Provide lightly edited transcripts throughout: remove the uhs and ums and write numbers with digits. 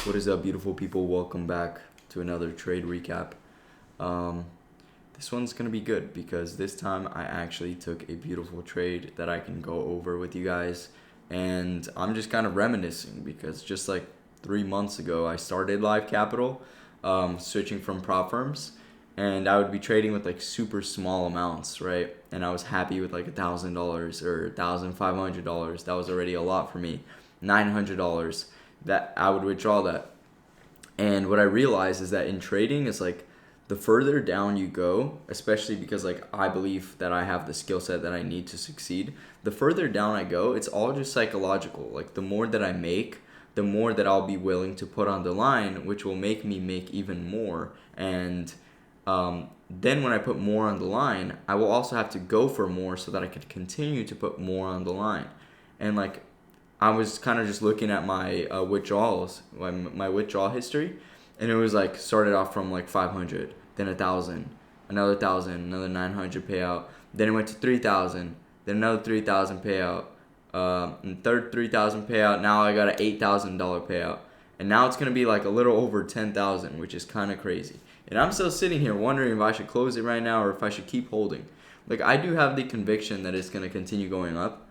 What is up, beautiful people? Welcome back to another trade recap. Um, this one's going to be good because this time I actually took a beautiful trade that I can go over with you guys. And I'm just kind of reminiscing because just like 3 months ago, I started Live Capital, switching from prop firms. And I would be trading with like super small amounts, right? And I was happy with like $1,000 or $1,500. That was already a lot for me. $900 that I would withdraw that. And what I realized is that in trading is like the further down you go, especially because like I believe that I have the skill set that I need to succeed, the further down I go, it's all just psychological. Like the more that I make, the more that I'll be willing to put on the line, which will make me make even more. And then when I put more on the line, I will also have to go for more so that I could continue to put more on the line. And like I was kind of just looking at my withdrawals, my withdrawal history, and it was like started off from like 500, then 1,000, another 1,000, another 900 payout. Then it went to 3,000, then another 3,000 payout, and third 3,000 payout. Now I got an $8,000 payout, and now it's gonna be like a little over 10,000, which is kind of crazy. And I'm still sitting here wondering if I should close it right now or if I should keep holding. Like I do have the conviction that it's gonna continue going up.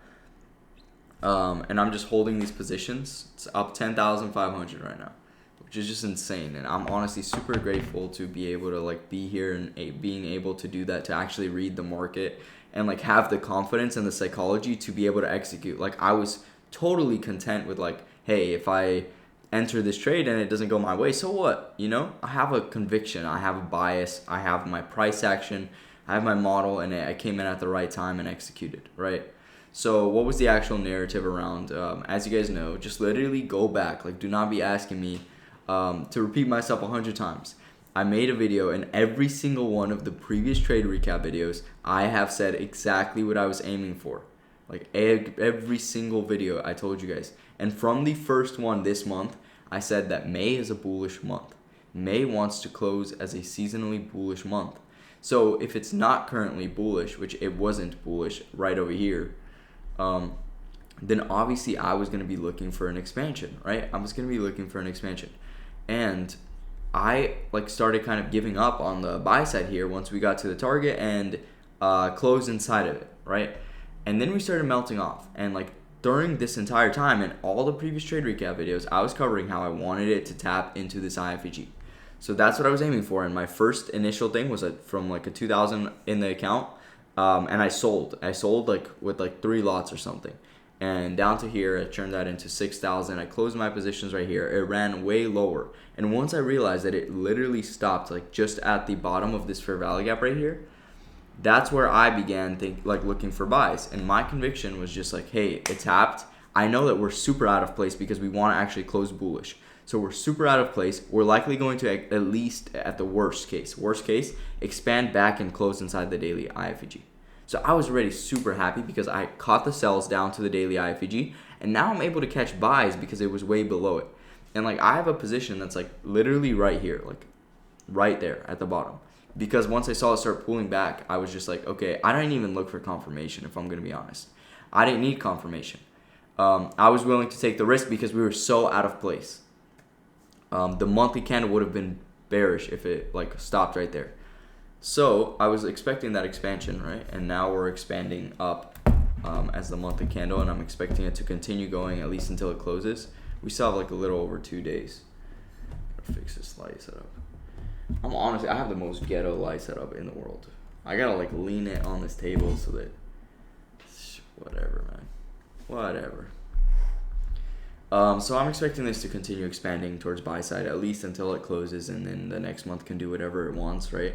And I'm just holding these positions. It's up 10,500 right now, which is just insane. And I'm honestly super grateful to be able to like be here and being able to do that, to actually read the market and like have the confidence and the psychology to be able to execute. Like I was totally content with like, hey, if I enter this trade and it doesn't go my way, so what? You know, I have a conviction, I have a bias, I have my price action, I have my model, and I came in at the right time and executed, right? So what was the actual narrative around? As you guys know, just literally go back. Like, do not be asking me to repeat myself 100 times. I made a video, and every single one of the previous trade recap videos, I have said exactly what I was aiming for. Like, every single video I told you guys. And from the first one this month, I said that May is a bullish month. May wants to close as a seasonally bullish month. So if it's not currently bullish, which it wasn't bullish right over here, then obviously I was going to be looking for an expansion, right? I was going to be looking for an expansion. And I like started kind of giving up on the buy side here once we got to the target and closed inside of it, right? And then we started melting off. And like during this entire time and all the previous trade recap videos, I was covering how I wanted it to tap into this IFVG. So that's what I was aiming for. And my first initial thing was from like a 2,000 in the account. And I sold. I sold like with like 3 lots or something. And down to here, I turned that into 6,000. I closed my positions right here. It ran way lower. And once I realized that it literally stopped like just at the bottom of this fair value gap right here, that's where I began looking for buys. And my conviction was just like, hey, it tapped. I know that we're super out of place because we want to actually close bullish. So we're super out of place. We're likely going to, at least at the worst case, expand back and close inside the daily IFVG. So I was already super happy because I caught the sells down to the daily IFVG, and now I'm able to catch buys because it was way below it. And like I have a position that's like literally right here, like right there at the bottom. Because once I saw it start pulling back, I was just like, okay, I didn't even look for confirmation, if I'm going to be honest. I didn't need confirmation. I was willing to take the risk because we were so out of place. The monthly candle would have been bearish if it like stopped right there. So I was expecting that expansion, right? And now we're expanding up as the monthly candle, and I'm expecting it to continue going at least until it closes. We still have like a little over 2 days. Fix this light setup. I have the most ghetto light setup in the world. I gotta like lean it on this table so that whatever, man. Whatever. So I'm expecting this to continue expanding towards buy side at least until it closes, and then the next month can do whatever it wants, right?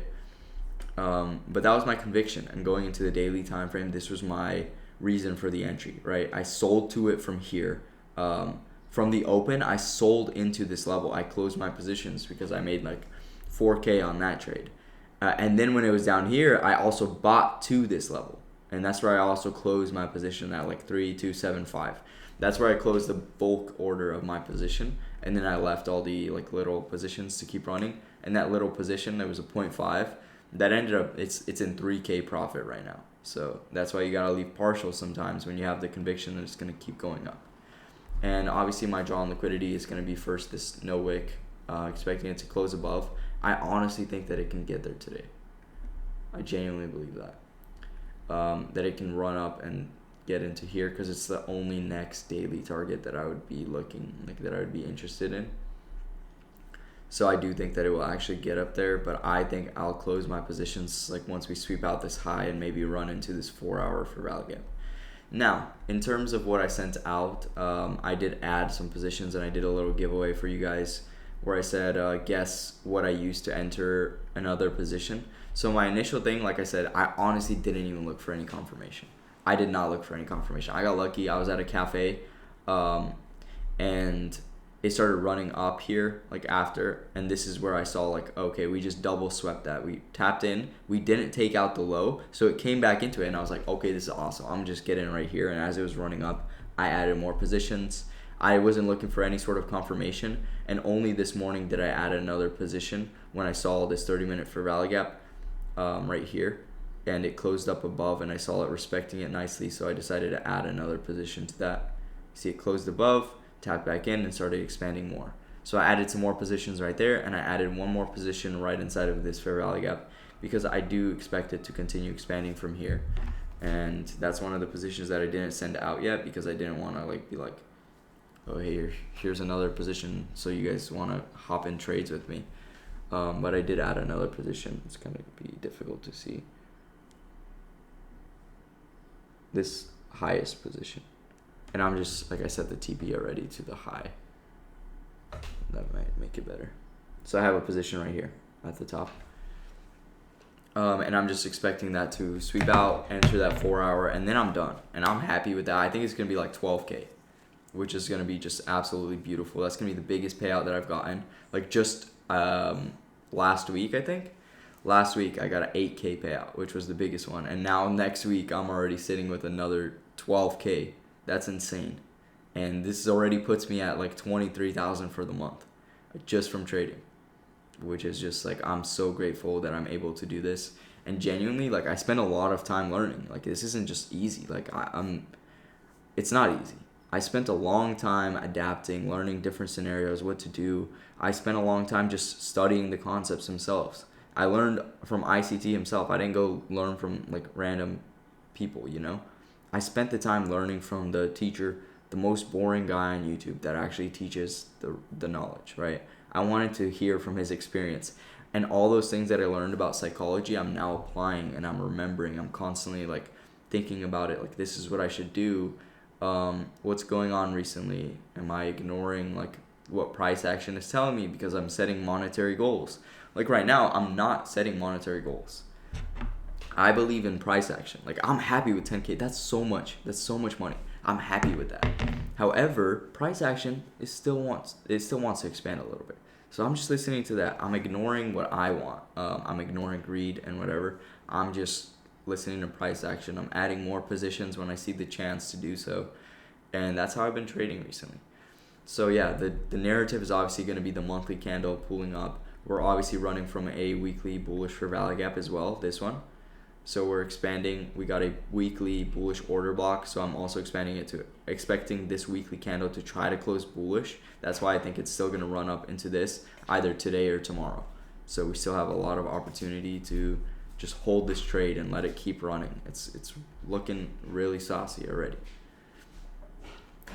But that was my conviction. And going into the daily time frame, this was my reason for the entry, right? I sold to it from here. From the open, I sold into this level. I closed my positions because I made like 4K on that trade. And then when it was down here, I also bought to this level. And that's where I also closed my position at like 3,275. That's where I closed the bulk order of my position. And then I left all the like little positions to keep running. And that little position, there was a 0.5. That ended up, it's in 3K profit right now. So that's why you gotta leave partial sometimes when you have the conviction that it's gonna keep going up. And obviously my draw on liquidity is going to be first this no wick, expecting it to close above. I honestly think that it can get there today. I genuinely believe that. That it can run up and get into here, because it's the only next daily target that I would be looking, like that I would be interested in. So I do think that it will actually get up there, but I think I'll close my positions like once we sweep out this high and maybe run into this 4 hour for rally gap. Now, in terms of what I sent out, I did add some positions, and I did a little giveaway for you guys where I said, guess what I used to enter another position. So my initial thing, like I said, I honestly didn't even look for any confirmation. I did not look for any confirmation. I got lucky. I was at a cafe, and it started running up here like after, and this is where I saw like, okay, we just double swept that. We tapped in, we didn't take out the low, so it came back into it, and I was like, okay, this is awesome. I'm just getting right here. And as it was running up, I added more positions. I wasn't looking for any sort of confirmation, and only this morning did I add another position when I saw this 30-minute for rally gap right here, and it closed up above, and I saw it respecting it nicely, so I decided to add another position to that. See, it closed above, tapped back in, and started expanding more. So I added some more positions right there, and I added one more position right inside of this fair value gap, because I do expect it to continue expanding from here. And that's one of the positions that I didn't send out yet, because I didn't want to like be like, oh hey, here's another position, so you guys want to hop in trades with me. But I did add another position. It's going to be difficult to see this highest position. And I'm just, like I set the TP already to the high. That might make it better. So I have a position right here at the top. And I'm just expecting that to sweep out, enter that 4 hour, and then I'm done. And I'm happy with that. I think it's going to be like 12K, which is going to be just absolutely beautiful. That's going to be the biggest payout that I've gotten. Like just last week, I think. Last week, I got an 8K payout, which was the biggest one. And now next week, I'm already sitting with another 12K. That's insane. And this already puts me at like 23,000 for the month just from trading, which is just like, I'm so grateful that I'm able to do this. And genuinely, like, I spend a lot of time learning. Like, this isn't just easy. Like, it's not easy. I spent a long time adapting, learning different scenarios, what to do. I spent a long time just studying the concepts themselves. I learned from ICT himself. I didn't go learn from like random people, you know? I spent the time learning from the teacher, the most boring guy on YouTube that actually teaches the knowledge, right? I wanted to hear from his experience. And all those things that I learned about psychology, I'm now applying and I'm remembering. I'm constantly like thinking about it. Like, this is what I should do. What's going on recently? Am I ignoring like what price action is telling me because I'm setting monetary goals? Like right now, I'm not setting monetary goals. I believe in price action. Like, I'm happy with 10K. That's so much. That's so much money. I'm happy with that. However, price action still wants to expand a little bit. So I'm just listening to that. I'm ignoring what I want. I'm ignoring greed and whatever. I'm just listening to price action. I'm adding more positions when I see the chance to do so. And that's how I've been trading recently. So yeah, the narrative is obviously going to be the monthly candle pulling up. We're obviously running from a weekly bullish for value gap as well, this one. So we're expanding. We got a weekly bullish order block. So I'm also expanding it to expecting this weekly candle to try to close bullish. That's why I think it's still going to run up into this either today or tomorrow. So we still have a lot of opportunity to just hold this trade and let it keep running. It's looking really saucy already.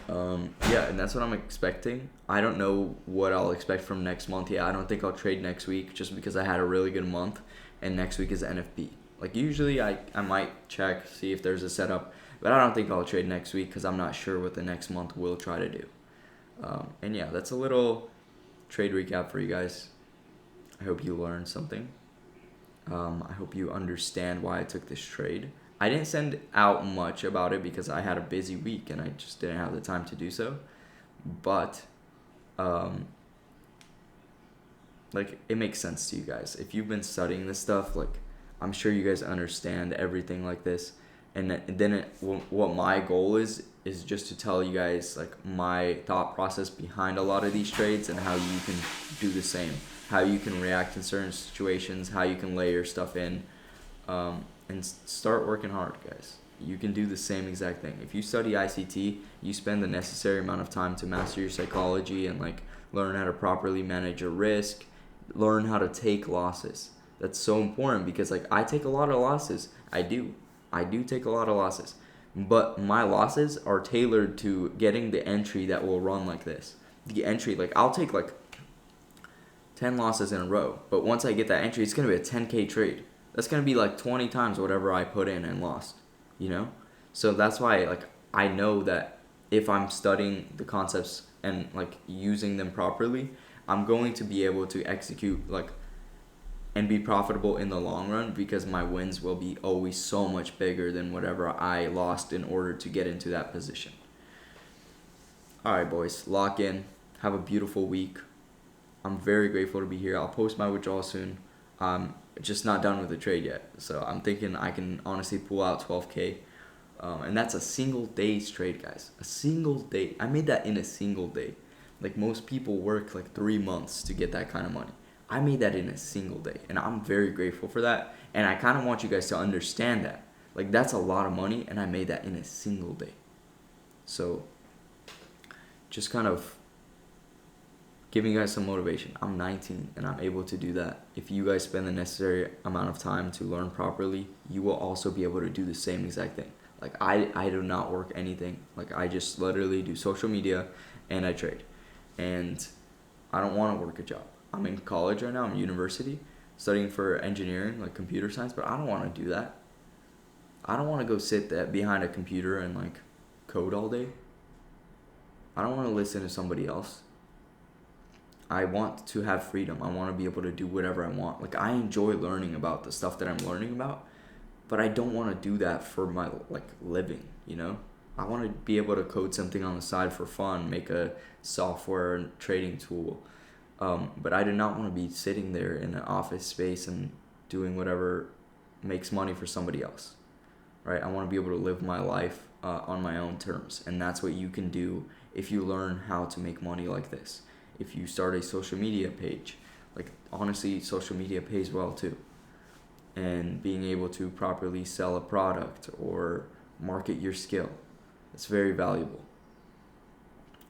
Yeah, and that's what I'm expecting. I don't know what I'll expect from next month yet. I don't think I'll trade next week just because I had a really good month, and next week is NFP. Like, usually I might check, see if there's a setup, but I don't think I'll trade next week because I'm not sure what the next month will try to do. And yeah, that's a little trade recap for you guys. I hope you learned something. I hope you understand why I took this trade. I didn't send out much about it because I had a busy week and I just didn't have the time to do so. But, like, it makes sense to you guys. If you've been studying this stuff, like, I'm sure you guys understand everything like this. And then what my goal is just to tell you guys, like, my thought process behind a lot of these trades and how you can do the same. How you can react in certain situations, how you can layer stuff in. And start working hard, guys. you can do the same exact thing. If you study ICT, you spend the necessary amount of time to master your psychology and like learn how to properly manage your risk, learn how to take losses. That's so important because like I take a lot of losses. I do take a lot of losses. But my losses are tailored to getting the entry that will run like this. The entry, like I'll take like 10 losses in a row, but once I get that entry, it's going to be a 10K trade. That's going to be like 20 times whatever I put in and lost, you know? So that's why like I know that if I'm studying the concepts and like using them properly, I'm going to be able to execute like and be profitable in the long run because my wins will be always so much bigger than whatever I lost in order to get into that position. All right, boys, lock in. Have a beautiful week. I'm very grateful to be here. I'll post my withdrawal soon. I'm just not done with the trade yet. So I'm thinking I can honestly pull out 12K. And that's a single day's trade, guys. A single day. I made that in a single day. Like most people work like 3 months to get that kind of money. I made that in a single day. And I'm very grateful for that. And I kind of want you guys to understand that. Like that's a lot of money and I made that in a single day. So just kind of giving you guys some motivation. I'm 19 and I'm able to do that. If you guys spend the necessary amount of time to learn properly, you will also be able to do the same exact thing. Like I do not work anything. Like I just literally do social media and I trade. And I don't want to work a job. I'm in college right now. I'm in university studying for engineering, like computer science, but I don't want to do that. I don't want to go sit behind a computer and like code all day. I don't want to listen to somebody else. I want to have freedom. I want to be able to do whatever I want. Like I enjoy learning about the stuff that I'm learning about, but I don't want to do that for my like living, you know? I want to be able to code something on the side for fun, make a software trading tool. But I do not want to be sitting there in an office space and doing whatever makes money for somebody else, right? I want to be able to live my life on my own terms, and that's what you can do if you learn how to make money like this. If you start a social media page, like honestly, social media pays well too. And being able to properly sell a product or market your skill, it's very valuable.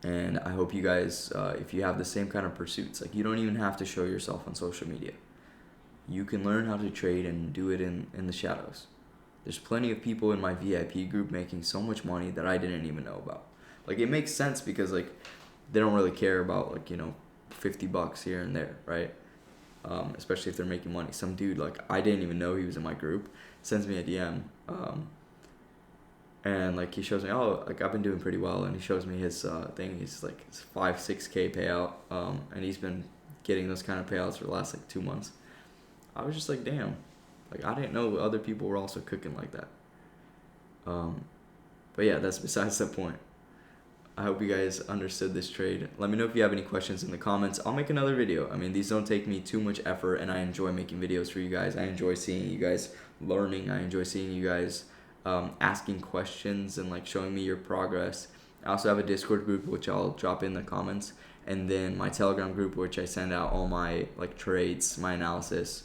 And I hope you guys, if you have the same kind of pursuits, like you don't even have to show yourself on social media. You can learn how to trade and do it in the shadows. There's plenty of people in my VIP group making so much money that I didn't even know about. Like it makes sense because like they don't really care about like, you know, $50 here and there, right? Especially if they're making money. Some dude, like I didn't even know he was in my group, sends me a DM, and like he shows me, oh, like I've been doing pretty well, and he shows me his thing. He's like it's 5-6K payout, and he's been getting those kind of payouts for the last like 2 months. I was just like, damn, like I didn't know other people were also cooking like that. But yeah, that's besides the point. I hope you guys understood this trade. Let me know if you have any questions in the comments. I'll make another video. I mean, these don't take me too much effort, and I enjoy making videos for you guys. I enjoy seeing you guys learning. I enjoy seeing you guys asking questions and like showing me your progress. I also have a Discord group, which I'll drop in the comments, and then my Telegram group, which I send out all my like trades, my analysis,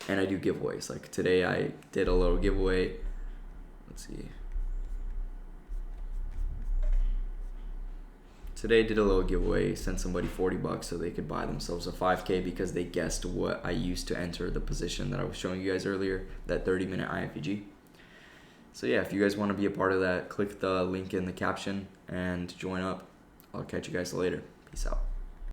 and I do giveaways. Like today I did a little giveaway. Let's see. Today I did a little giveaway, sent somebody $40 so they could buy themselves a 5K because they guessed what I used to enter the position that I was showing you guys earlier, that 30-minute IFVG. So yeah, if you guys want to be a part of that, click the link in the caption and join up. I'll catch you guys later. Peace out.